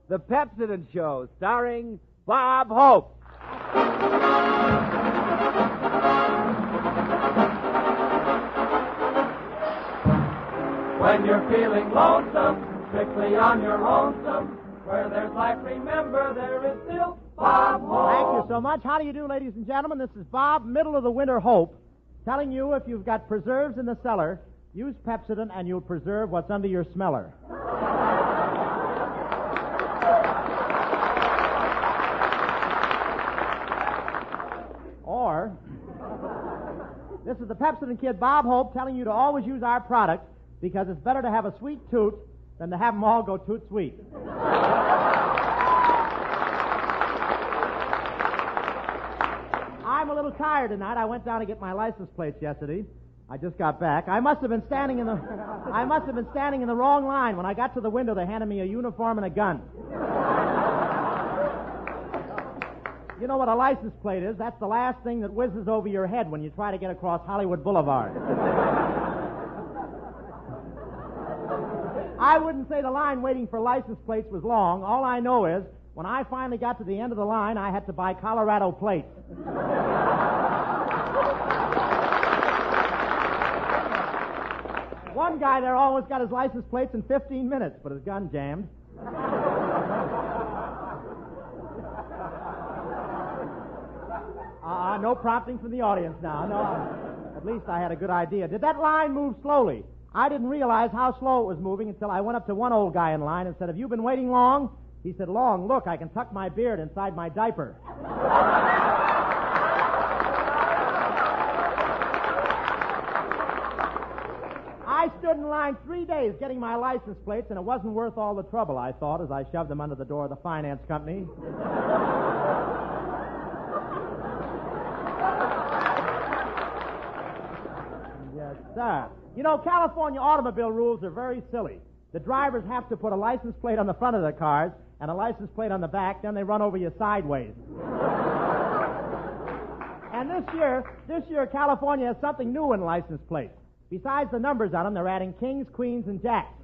The Pepsodent Show, starring Bob Hope. When you're feeling lonesome, strictly on your lonesome, where there's life, remember there is still Bob Hope. Thank you so much. How do you do, ladies and gentlemen? This is Bob, middle of the winter Hope, telling you if you've got preserves in the cellar, use Pepsodent and you'll preserve what's under your smeller. Or, this is the Pepsodent Kid, Bob Hope, telling you to always use our product because it's better to have a sweet toot than to have them all go toot sweet. I'm a little tired tonight. I went down to get my license plates yesterday. I just got back. I must have been standing in the wrong line. When I got to the window, they handed me a uniform and a gun. You know what a license plate is? That's the last thing that whizzes over your head when you try to get across Hollywood Boulevard. I wouldn't say the line waiting for license plates was long. All I know is, when I finally got to the end of the line, I had to buy Colorado plates. One guy there always got his license plates in 15 minutes, but his gun jammed. No prompting from the audience now. No, at least I had a good idea. Did that line move slowly? I didn't realize how slow it was moving until I went up to one old guy in line and said, "Have you been waiting long?" He said, "Long. Look, I can tuck my beard inside my diaper." I stood in line 3 days getting my license plates, and it wasn't worth all the trouble, I thought, as I shoved them under the door of the finance company. Yes, sir. You know, California automobile rules are very silly. The drivers have to put a license plate on the front of their cars and a license plate on the back, then they run over you sideways. And this year, California has something new in license plates. Besides the numbers on them, they're adding kings, queens, and jacks,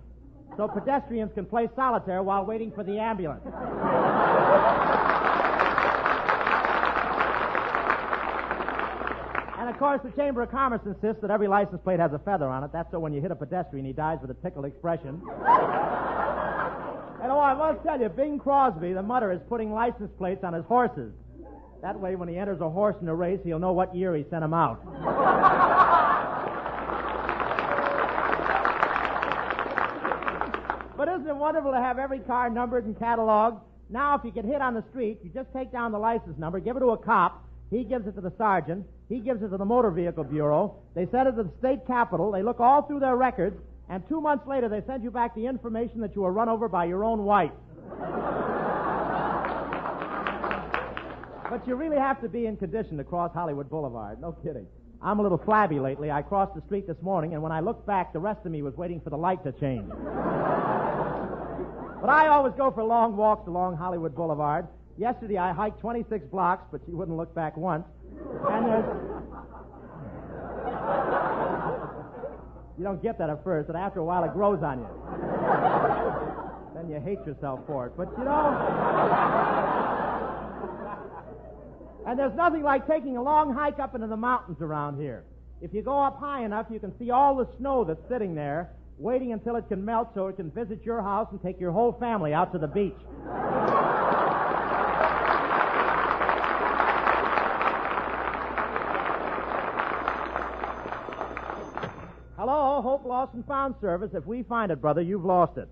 so pedestrians can play solitaire while waiting for the ambulance. And, of course, the Chamber of Commerce insists that every license plate has a feather on it. That's so when you hit a pedestrian, he dies with a tickled expression. And, I must tell you, Bing Crosby, the mutter, is putting license plates on his horses. That way, when he enters a horse in a race, he'll know what year he sent him out. But isn't it wonderful to have every car numbered and cataloged? Now, if you get hit on the street, you just take down the license number, give it to a cop. He gives it to the sergeant. He gives it to the Motor Vehicle Bureau. They send it to the state capitol. They look all through their records. And 2 months later, they send you back the information that you were run over by your own wife. But you really have to be in condition to cross Hollywood Boulevard. No kidding. I'm a little flabby lately. I crossed the street this morning, and when I looked back, the rest of me was waiting for the light to change. But I always go for long walks along Hollywood Boulevard. Yesterday, I hiked 26 blocks, but you wouldn't look back once. And you don't get that at first, and after a while, it grows on you. Then you hate yourself for it. But, you know... And there's nothing like taking a long hike up into the mountains around here. If you go up high enough, you can see all the snow that's sitting there, waiting until it can melt so it can visit your house and take your whole family out to the beach. Hello, Hope Lost and Found Service. If we find it, brother, you've lost it.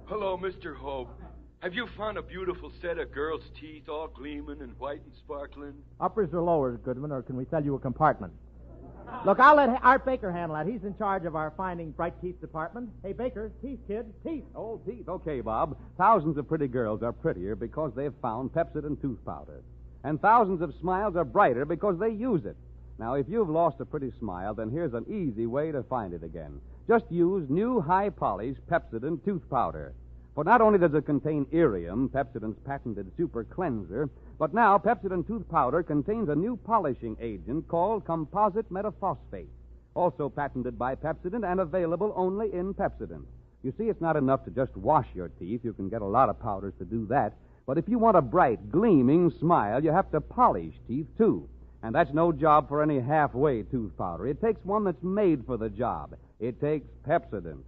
Hello, Mr. Hope. Have you found a beautiful set of girls' teeth all gleaming and white and sparkling? Uppers or lowers, Goodman, or can we sell you a compartment? Look, I'll let Art Baker handle that. He's in charge of our Finding Bright Teeth department. Hey, Baker, teeth, kid, teeth. Oh, teeth. Okay, Bob. Thousands of pretty girls are prettier because they've found Pepsodent tooth powder. And thousands of smiles are brighter because they use it. Now, if you've lost a pretty smile, then here's an easy way to find it again. Just use new high-polish Pepsodent tooth powder. For not only does it contain irium, Pepsodent's patented super cleanser, but now Pepsodent tooth powder contains a new polishing agent called composite metaphosphate, also patented by Pepsodent and available only in Pepsodent. You see, it's not enough to just wash your teeth. You can get a lot of powders to do that. But if you want a bright, gleaming smile, you have to polish teeth, too. And that's no job for any halfway tooth powder. It takes one that's made for the job. It takes Pepsodent.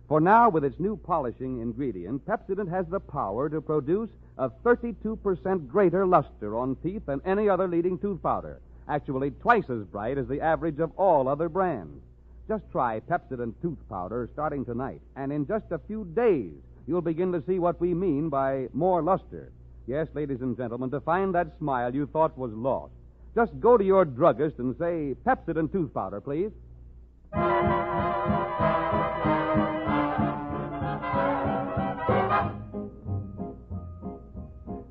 For now, with its new polishing ingredient, Pepsodent has the power to produce a 32% greater luster on teeth than any other leading tooth powder. Actually, twice as bright as the average of all other brands. Just try Pepsodent tooth powder starting tonight, and in just a few days, you'll begin to see what we mean by more luster. Yes, ladies and gentlemen, to find that smile you thought was lost, just go to your druggist and say, Pepsodent tooth powder, please.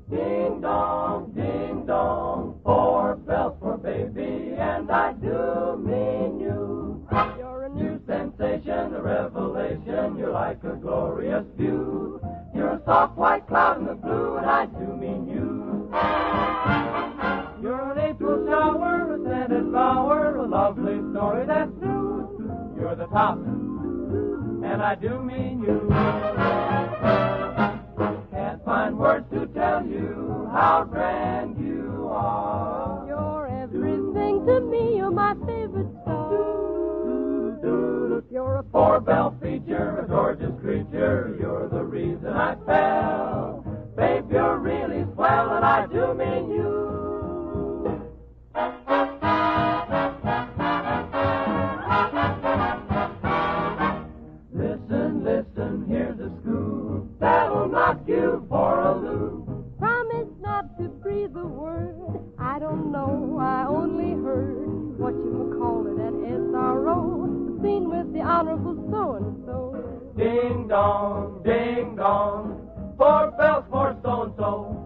Ding dong, 4 bells for baby, and I do mean you. You're a new sensation, a revelation, you're like a glorious view. You're a soft white cloud in the blue, and I do mean you. You're an April shower, a scented flower, a lovely story that's new. You're the top, and I do mean you. Can't find words to tell you how grand you are. You're everything to me, you're my favorite star. You're a 4-bell feature, a gorgeous creature, you're the reason I fell. Babe, you're really swell, and I do mean you. Listen, here's a scoop that'll knock you for a loop. promise not to breathe a word. I don't know, I only heard what you call it at SRO, the scene with the Honorable so-and-so. Ding dong, 4 bells for so-and-so.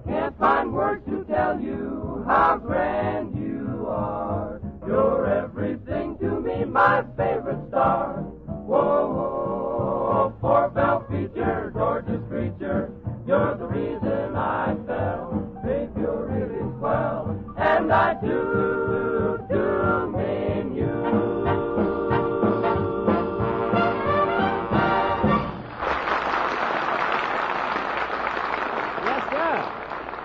Can't find words to tell you how grand you are. You're everything to me, my favorite star. Whoa, 4-bell feature, gorgeous creature. You're the reason I fell. Babe, you're really swell, and I do mean you. Yes, sir.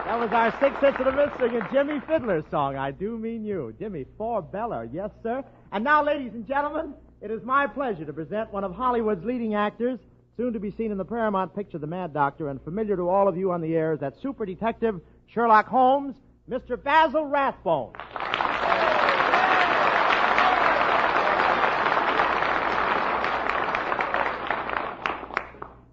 That was our 6 hits of the miss singing Jimmy Fiddler's song, I Do Mean You. Jimmy 4-beller, yes, sir. And now, ladies and gentlemen, it is my pleasure to present one of Hollywood's leading actors, soon to be seen in the Paramount picture The Mad Doctor, and familiar to all of you on the air as that super detective, Sherlock Holmes, Mr. Basil Rathbone.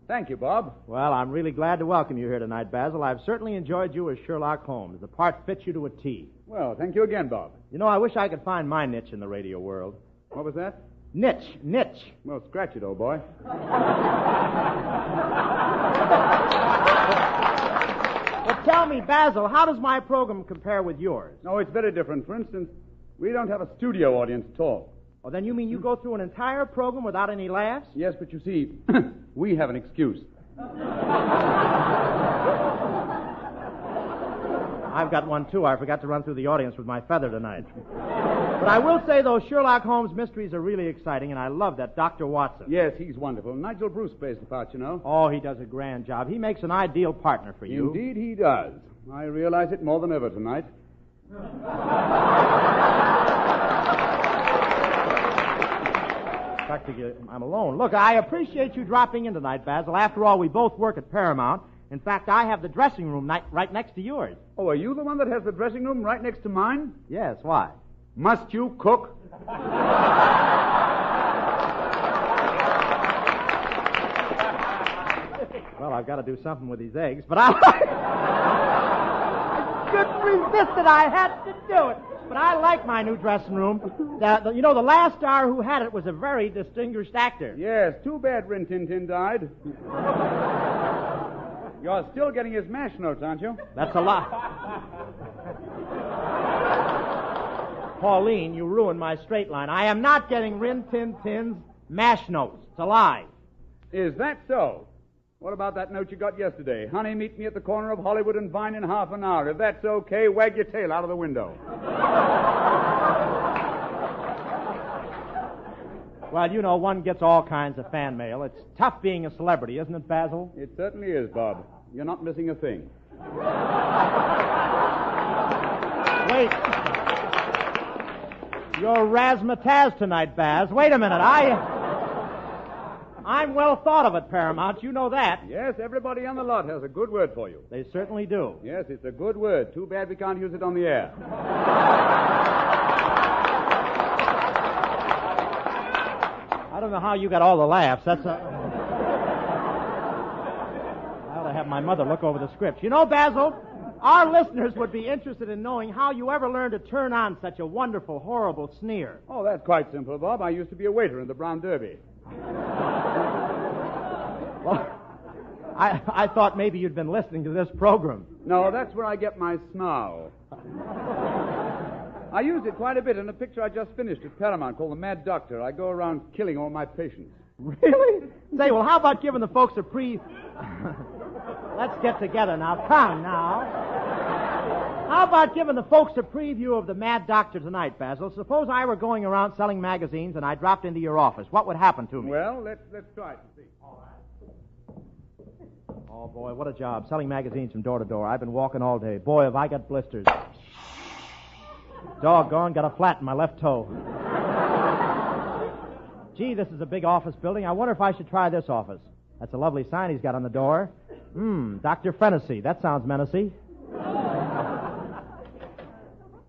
Thank you, Bob. Well, I'm really glad to welcome you here tonight, Basil. I've certainly enjoyed you as Sherlock Holmes. The part fits you to a T. Well, thank you again, Bob. You know, I wish I could find my niche in the radio world. What was that? Niche. Well, scratch it, old boy. But tell me, Basil, how does my program compare with yours? No, it's very different. For instance, we don't have a studio audience at all. Oh, then you mean you go through an entire program without any laughs? Yes, but you see, we have an excuse. I've got one, too. I forgot to run through the audience with my feather tonight. But I will say, those Sherlock Holmes mysteries are really exciting, and I love that Dr. Watson. Yes, he's wonderful. Nigel Bruce plays the part, you know. Oh, he does a grand job. He makes an ideal partner for you. Indeed he does. I realize it more than ever tonight. Practically, I'm alone. Look, I appreciate you dropping in tonight, Basil. After all, we both work at Paramount. In fact, I have the dressing room right next to yours. Oh, are you the one that has the dressing room right next to mine? Yes, why? Must you cook? Well, I've got to do something with these eggs, but I couldn't resist it. I had to do it. But I like my new dressing room. You know, the last star who had it was a very distinguished actor. Yes, too bad Rin Tin Tin died. You're still getting his mash notes, aren't you? That's a lie. Pauline, you ruined my straight line. I am not getting Rin Tin Tin's mash notes. It's a lie. Is that so? What about that note you got yesterday? Honey, meet me at the corner of Hollywood and Vine in half an hour. If that's okay, wag your tail out of the window. Well, you know, one gets all kinds of fan mail. It's tough being a celebrity, isn't it, Basil? It certainly is, Bob. You're not missing a thing. Wait. You're razzmatazz tonight, Baz. Wait a minute. I'm well thought of at Paramount. You know that. Yes, everybody on the lot has a good word for you. They certainly do. Yes, it's a good word. Too bad we can't use it on the air. I don't know how you got all the laughs. I ought to have my mother look over the script. You know, Basil, our listeners would be interested in knowing how you ever learned to turn on such a wonderful, horrible sneer. Oh, that's quite simple, Bob. I used to be a waiter in the Brown Derby. Well, I thought maybe you'd been listening to this program. No, that's where I get my snarl. I used it quite a bit in a picture I just finished at Paramount called The Mad Doctor. I go around killing all my patients. Really? Say, well, how about giving the folks a Let's get together now. Come now. How about giving the folks a preview of The Mad Doctor tonight, Basil? Suppose I were going around selling magazines and I dropped into your office. What would happen to me? Well, let's try it and see. All right. Oh, boy, what a job. Selling magazines from door to door. I've been walking all day. Boy, have I got blisters. Doggone, got a flat in my left toe. Gee, this is a big office building. I wonder if I should try this office. That's a lovely sign he's got on the door. Dr. Fennessy. That sounds menacing.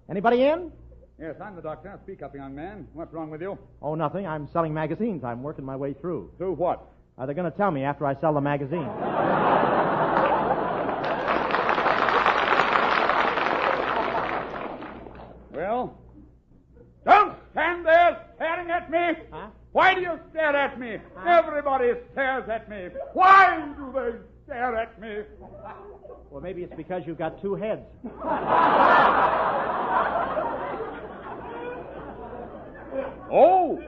Anybody in? Yes, I'm the doctor. Speak up, young man. What's wrong with you? Oh, nothing. I'm selling magazines. I'm working my way through. Through what? They're going to tell me after I sell the magazine. Well, don't stand there staring at me. Huh? Why do you stare at me? Everybody stares at me. Why do they stare at me? Well, maybe it's because you've got two heads. Oh,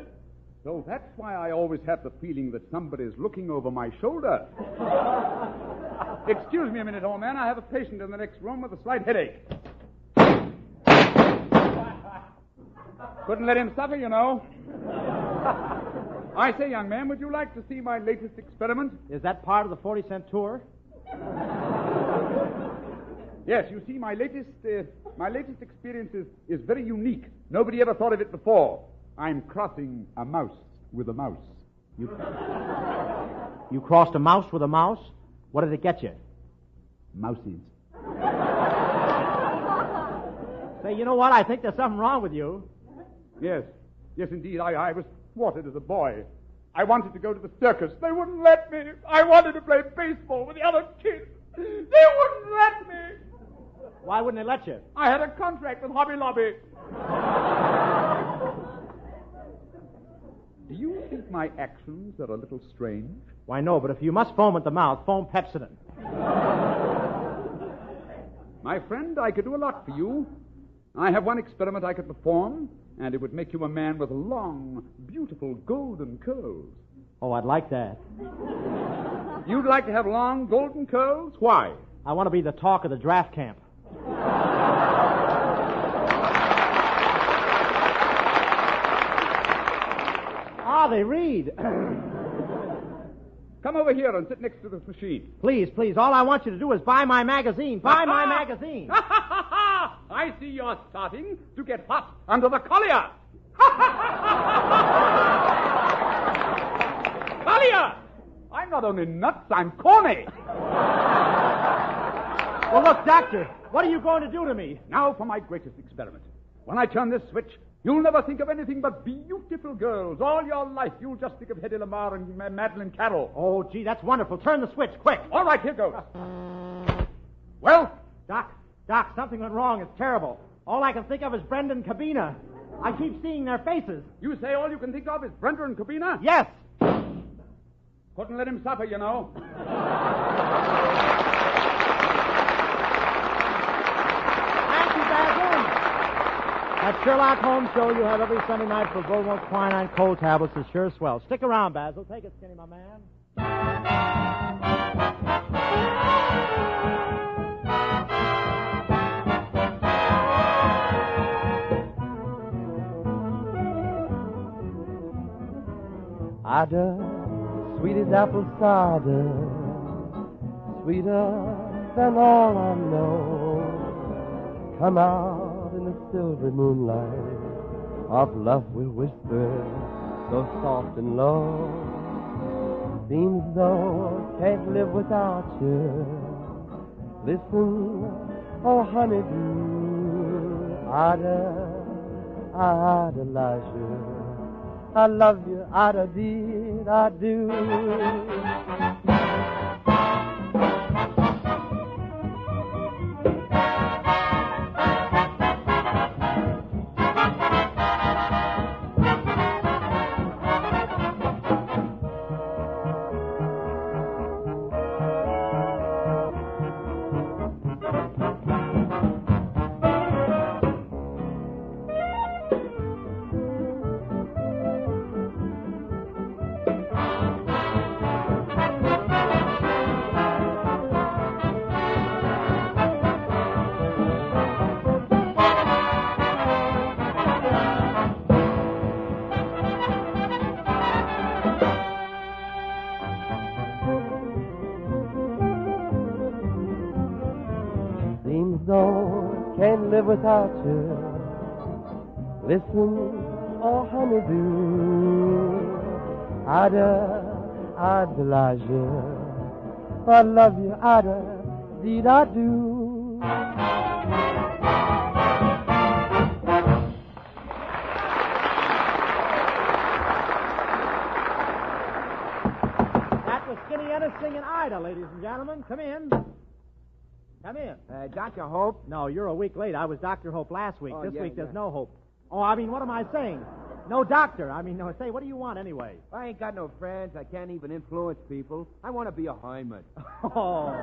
so that's why I always have the feeling that somebody's looking over my shoulder. Excuse me a minute, old man. I have a patient in the next room with a slight headache. Couldn't let him suffer, you know. I say, young man, would you like to see my latest experiment? Is that part of the 40-cent tour? Yes, you see, my latest experience is very unique. Nobody ever thought of it before. I'm crossing a mouse with a mouse. You crossed a mouse with a mouse? What did it get you? Mousies. Say, you know what? I think there's something wrong with you. Yes, indeed. I was thwarted as a boy. I wanted to go to the circus. They wouldn't let me. I wanted to play baseball with the other kids. They wouldn't let me. Why wouldn't they let you? I had a contract with Hobby Lobby. Do you think my actions are a little strange? Why, no, but if you must foam at the mouth, foam Pepsodent. My friend, I could do a lot for you. I have one experiment I could perform, and it would make you a man with long, beautiful, golden curls. Oh, I'd like that. You'd like to have long, golden curls? Why? I want to be the talk of the draft camp. They read. Come over here and sit next to this machine. Please, all I want you to do is buy my magazine. Buy my magazine. I see you're starting to get hot under the collar. Collier! I'm not only nuts, I'm corny. Well, look, Doctor, what are you going to do to me? Now for my greatest experiment. When I turn this switch, you'll never think of anything but beautiful girls. All your life, you'll just think of Hedy Lamarr and Madeline Carroll. Oh, gee, that's wonderful. Turn the switch, quick. All right, here goes. Well? Doc, something went wrong. It's terrible. All I can think of is Brenda and Cabina. I keep seeing their faces. You say all you can think of is Brenda and Cabina? Yes. Couldn't let him suffer, you know. Thank you, Basil. That Sherlock Holmes show you have every Sunday night for Volvo quinine cold tablets is sure swell. Stick around, Basil. Take it, skinny, my man. Ada, sweet as apple cider, sweeter than all I know. Come out in the silvery moonlight, of love we'll whisper, so soft and low. Seems though I can't live without you. Listen, oh honeydew, Ada, idolize you. I love you, Ada, did I do. Can't live without you. Listen, oh honeydew, Ada, idolize you. I love you, Ada, did I do. That was Skinny Ennis singing Ida, ladies and gentlemen. Come in. Come in. Dr. Hope? No, you're a week late. I was Dr. Hope last week. Oh, This yeah, week there's yeah. no hope. Oh, I mean, what am I saying? No doctor. I mean, no, say, what do you want anyway? I ain't got no friends. I can't even influence people. I want to be a Hyman. Oh,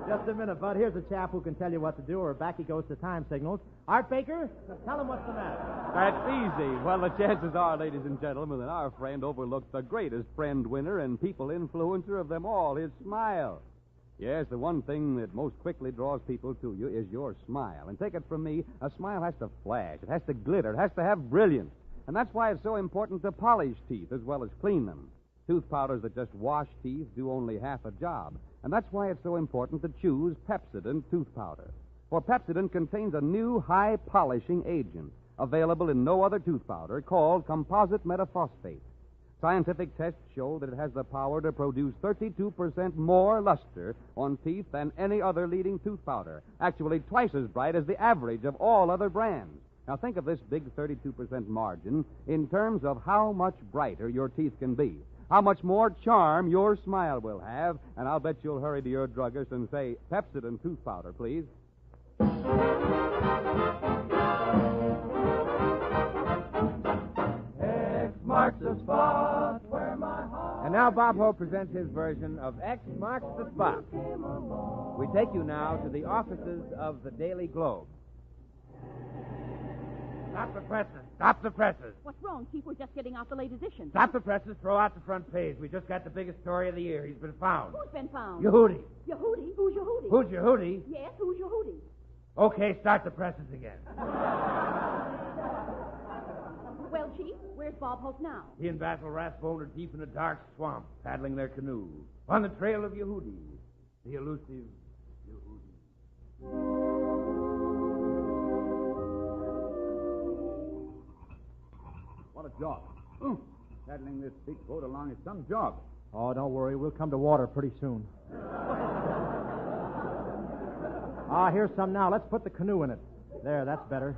just a minute, Bud. Here's a chap who can tell you what to do, or back he goes to time signals. Art Baker, tell him what's the matter. That's easy. Well, the chances are, ladies and gentlemen, that our friend overlooked the greatest friend winner and people influencer of them all, his smile. Yes, the one thing that most quickly draws people to you is your smile. And take it from me, a smile has to flash. It has to glitter. It has to have brilliance. And that's why it's so important to polish teeth as well as clean them. Tooth powders that just wash teeth do only half a job. And that's why it's so important to choose Pepsodent tooth powder. For Pepsodent contains a new high polishing agent available in no other tooth powder called composite metaphosphate. Scientific tests show that it has the power to produce 32% more luster on teeth than any other leading tooth powder. Actually, twice as bright as the average of all other brands. Now, think of this big 32% margin in terms of how much brighter your teeth can be, how much more charm your smile will have, and I'll bet you'll hurry to your druggist and say, Pepsodent tooth powder, please. Marks the spot where my heart. And now Bob Hope presents his version of X Marks the Spot. We take you now to the offices of the Daily Globe. Stop the presses. Stop the presses. What's wrong, Chief? We're just getting out the late edition. Stop the presses. Throw out the front page. We just got the biggest story of the year. He's been found. Who's been found? Yehudi. Yehudi? Who's Yehudi? Who's Yehudi? Yes, who's Yehudi? Okay, start the presses again. Well, Chief, where's Bob Hope now? He and Basil Rathbone are deep in a dark swamp, paddling their canoe, on the trail of Yehudi, the elusive Yehudi. What a job. Paddling this big boat along is some job. Oh, don't worry. We'll come to water pretty soon. Here's some now. Let's put the canoe in it. There, that's better.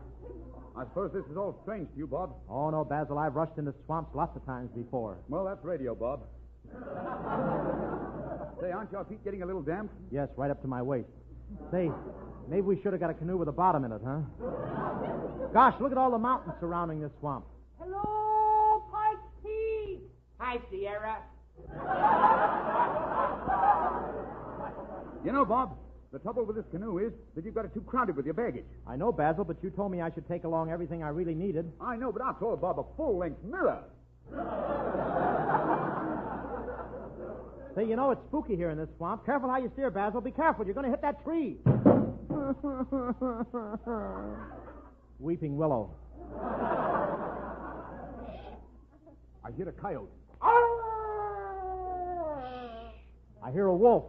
I suppose this is all strange to you, Bob. Oh, no, Basil. I've rushed into swamps lots of times before. Well, that's radio, Bob. Say, aren't your feet getting a little damp? Yes, right up to my waist. Say, maybe we should have got a canoe with a bottom in it, huh? Gosh, look at all the mountains surrounding this swamp. Hello, Pike Pete. Hi, Sierra. You know, Bob, the trouble with this canoe is that you've got it too crowded with your baggage. I know, Basil, but you told me I should take along everything I really needed. I know, but after all, Bob, a full-length mirror. Say, you know, it's spooky here in this swamp. Careful how you steer, Basil. Be careful. You're going to hit that tree. Weeping willow. I hear a coyote. I hear a wolf.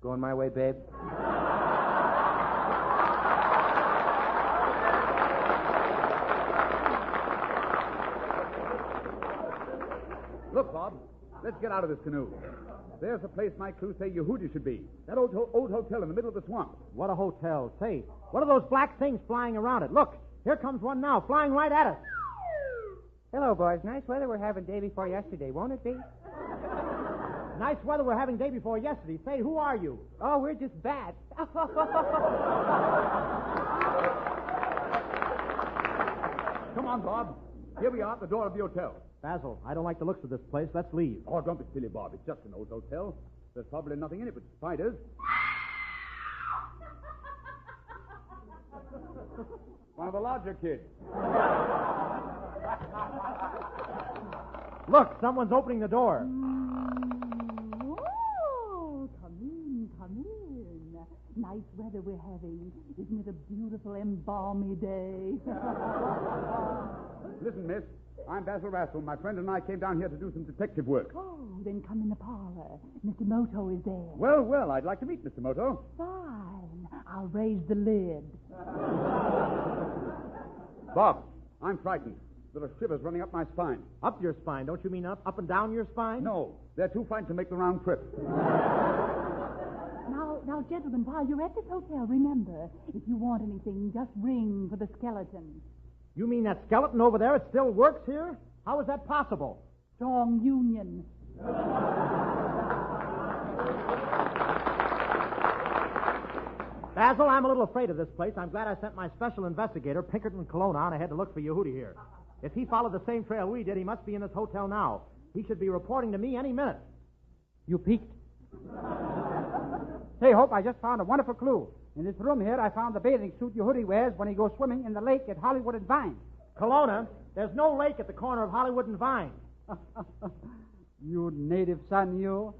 Going my way, babe? Look, Bob. Let's get out of this canoe. There's the place my crew say Yehudi should be. That old hotel in the middle of the swamp. What a hotel. Say, what are those black things flying around it? Look, here comes one now, flying right at us. Hello, boys. Nice weather we're having day before yesterday, won't it be? Nice weather we're having day before yesterday. Say, who are you? Oh, we're just bats. Come on, Bob. Here we are at the door of the hotel. Basil, I don't like the looks of this place. Let's leave. Oh, don't be silly, Bob. It's just an old hotel. There's probably nothing in it but spiders. One of the larger kids. Look, someone's opening the door. Oh, come in, come in. Nice weather we're having. Isn't it a beautiful and balmy day? Listen, miss. I'm Basil Rathbone. My friend and I came down here to do some detective work. Oh, then come in the parlor. Mr. Moto is there. Well, I'd like to meet Mr. Moto. Fine. I'll raise the lid. Bob, I'm frightened. There are shivers running up my spine. Up your spine. Don't you mean up and down your spine? No, they're too frightened to make the round trip. Now, gentlemen, while you're at this hotel, remember, if you want anything, just ring for the skeleton. You mean that skeleton over there, it still works here? How is that possible? Strong union. Basil, I'm a little afraid of this place. I'm glad I sent my special investigator, Pinkerton Colonna, on ahead to look for Yehudi here. If he followed the same trail we did, he must be in this hotel now. He should be reporting to me any minute. You peeked. Say, Hope, I just found a wonderful clue. In this room here, I found the bathing suit Yehudi wears when he goes swimming in the lake at Hollywood and Vine. Colonna, there's no lake at the corner of Hollywood and Vine. You native son, you.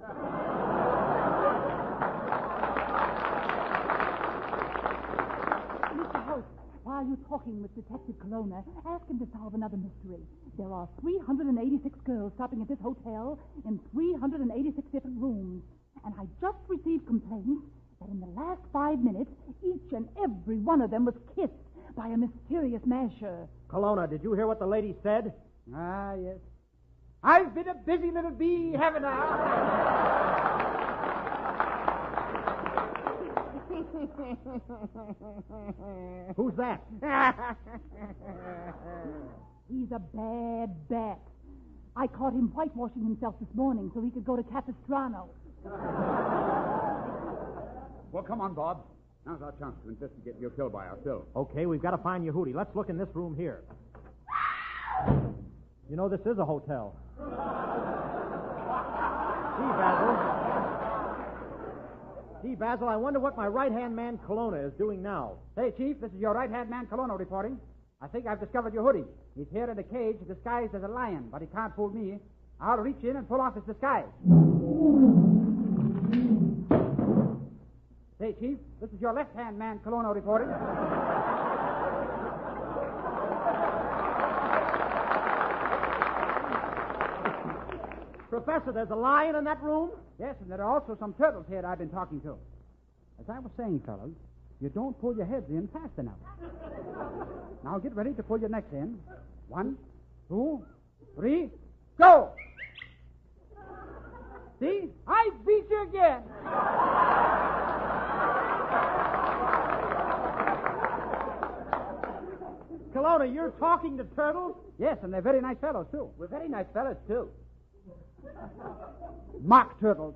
Mr. Hope, while you're talking with Detective Colonna, ask him to solve another mystery. There are 386 girls stopping at this hotel in 386 different rooms. And I just received complaints that in the last 5 minutes, each and every one of them was kissed by a mysterious masher. Colonna, did you hear what the lady said? Ah, yes. I've been a busy little bee, haven't I? Who's that? He's a bad bat. I caught him whitewashing himself this morning so he could go to Capistrano. Well, come on, Bob. Now's our chance to investigate the hotel by ourselves. Okay, we've got to find Yehudi. Let's look in this room here. You know, this is a hotel. Gee, Basil, I wonder what my right-hand man, Colonna, is doing now. Hey, Chief, this is your right-hand man, Colonna, reporting. I think I've discovered Yehudi. He's here in a cage disguised as a lion, but he can't fool me. I'll reach in and pull off his disguise. Hey, Chief, this is your left-hand man, Colonna, reporting. Professor, there's a lion in that room? Yes, and there are also some turtles here I've been talking to. As I was saying, fellas, you don't pull your heads in fast enough. Now get ready to pull your necks in. 1, 2, 3, go! See? I beat you again. Colonna, you're talking to turtles? Yes, and they're very nice fellows, too. We're very nice fellas, too. Mock turtles.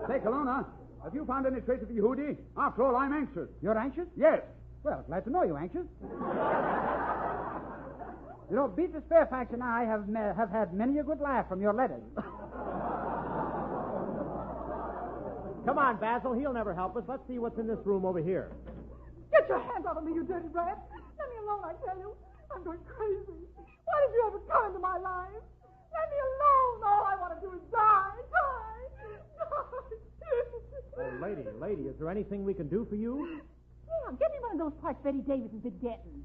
Say, Colonna, have you found any trace of Yehudi? After all, I'm anxious. You're anxious? Yes. Well, glad to know you're anxious. You know, Beatrice Fairfax and I have had many a good laugh from your letters. Come on, Basil. He'll never help us. Let's see what's in this room over here. Get your hands out of me, you dirty rat. Let me alone, I tell you. I'm going crazy. Why did you ever come into my life? Let me alone. All I want to do is die. Oh, lady, is there anything we can do for you? Yeah, give me one of those parts Betty Davis has been getting.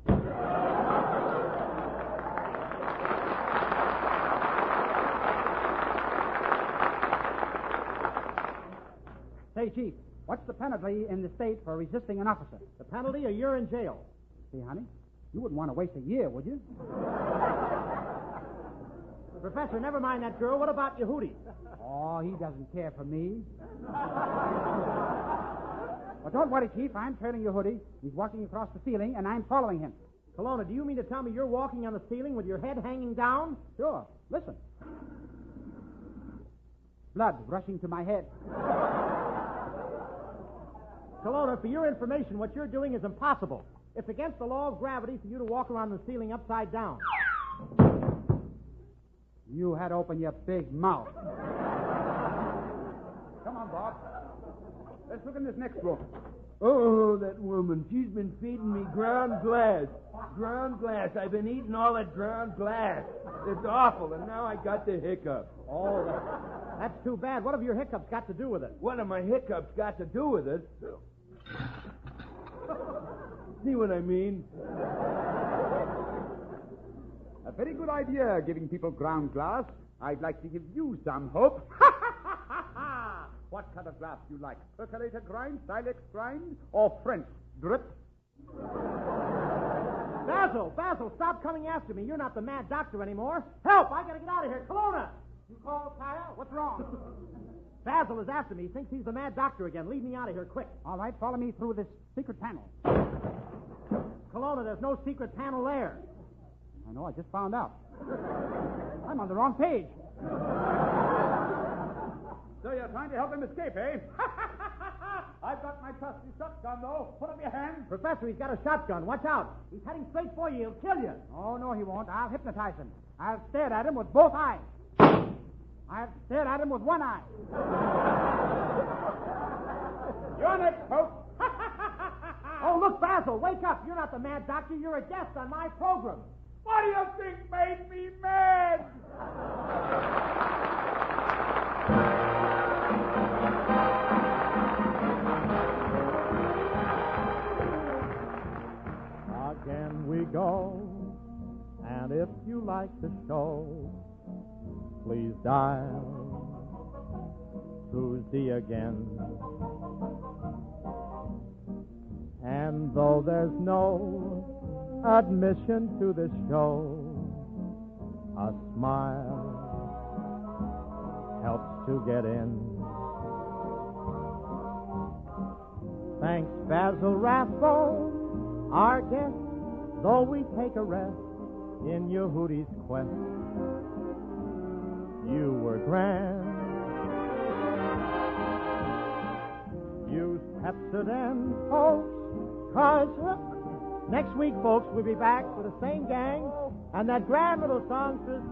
Say, Chief, what's the penalty in the state for resisting an officer? The penalty? A year in jail. See, honey, you wouldn't want to waste a year, would you? Professor, never mind that girl. What about Yehudi? Oh, he doesn't care for me. Well, don't worry, Chief. I'm trailing your hoodie. He's walking across the ceiling, and I'm following him. Kelowna, do you mean to tell me you're walking on the ceiling with your head hanging down? Sure. Listen. Blood rushing to my head. Kelowna, for your information, what you're doing is impossible. It's against the law of gravity for you to walk around the ceiling upside down. You had to open your big mouth. Come on, Bob. Let's look in this next room. Oh, that woman. She's been feeding me ground glass. Ground glass. I've been eating all that ground glass. It's awful, and now I got the hiccup. Oh, that's too bad. What have your hiccups got to do with it? What have my hiccups got to do with it? See what I mean? A very good idea, giving people ground glass. I'd like to give you some hope. What kind of glass do you like? Percolator grind, silex grind, or French drip? Basil, stop coming after me. You're not the mad doctor anymore. Help! I gotta get out of here. Kelowna! You call Kyle? What's wrong? Basil is after me. He thinks he's the mad doctor again. Leave me out of here, quick. All right, follow me through this secret panel. Kelowna, there's no secret panel there. I know, I just found out. I'm on the wrong page. So you're trying to help him escape, eh? I've got my trusty shotgun, though. Put up your hand. Professor, he's got a shotgun. Watch out. He's heading straight for you. He'll kill you. Oh, no, he won't. I'll hypnotize him. I'll stare at him with both eyes. I'll stare at him with one eye. You're next, folks. Oh, look, Basil, wake up. You're not the mad doctor. You're a guest on my program. What do you think made me mad? Again we go, and if you like the show, please dial Tuesday again. And though there's no admission to the show, a smile helps to get in. Thanks, Basil Rathbone, our guest, though we take a rest in Yehudie's quest. You were grand. Use Pepsodent, folks, 'cause next week, folks, we'll be back with the same gang and that grand little songstress,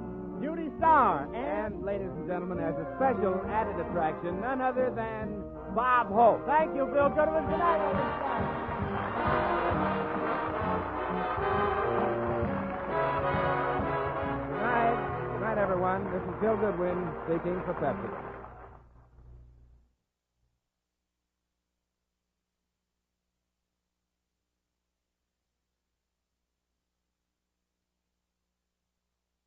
Beauty Star. And, ladies and gentlemen, as a special added attraction, none other than Bob Hope. Thank you, Bill Goodwin. Good night, everybody. Good night, everyone. This is Bill Goodwin speaking for Pepsi.